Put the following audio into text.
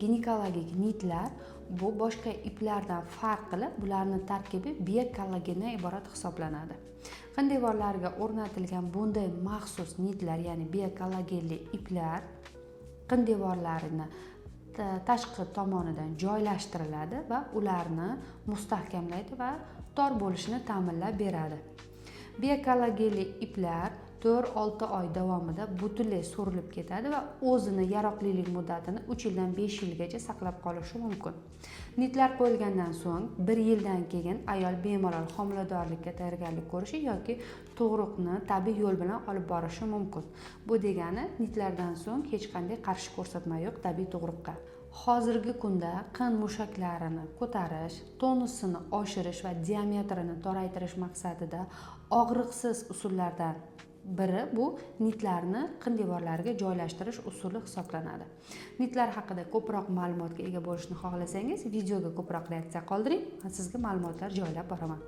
ginekologik nitlar bu boshqa iplardan farq qilib, bularning tarkibi biokollagendan iborat hisoblanadi. Qin devorlariga o'rnatilgan bunday maxsus nitlar, ya'ni biokollagenli iplar qin devorlarini tashqi tomonidan joylashtiriladi va ularni mustahkamlaydi va tor bo'lishini ta'minlab beradi. Biokollagenli iplar 4-6 oy davomida butunlay so'rilib ketadi va o'zini yaroqlilik muddatini 3 yildan 5 yilgacha saqlab qolishi mumkin. Nitlar qo'yilgandan so'ng 1 yildan keyin ayol bemalol homiladorlikka tayyorgarlik ko'rishi yoki tug'ruqni tabiiy yo'l bilan olib borishi mumkin. Bu degani nitlardan so'ng hech qanday qarshi ko'rsatma yo'q tabiiy tug'ruqqa. Hozirgi kunda qin mushaklarini ko'tarish, tonusini oshirish va diametrini toraytirish maqsadida og'riqsiz usullardan biri bu nitlarni qin devorlariga joylashtirish usuli hisoblanadi. Nitlar haqida ko'proq ma'lumotga ega bo'lishni xohlasangiz, videoga ko'proq reaksiya qoldiring, men sizga ma'lumotlar joylab boraman.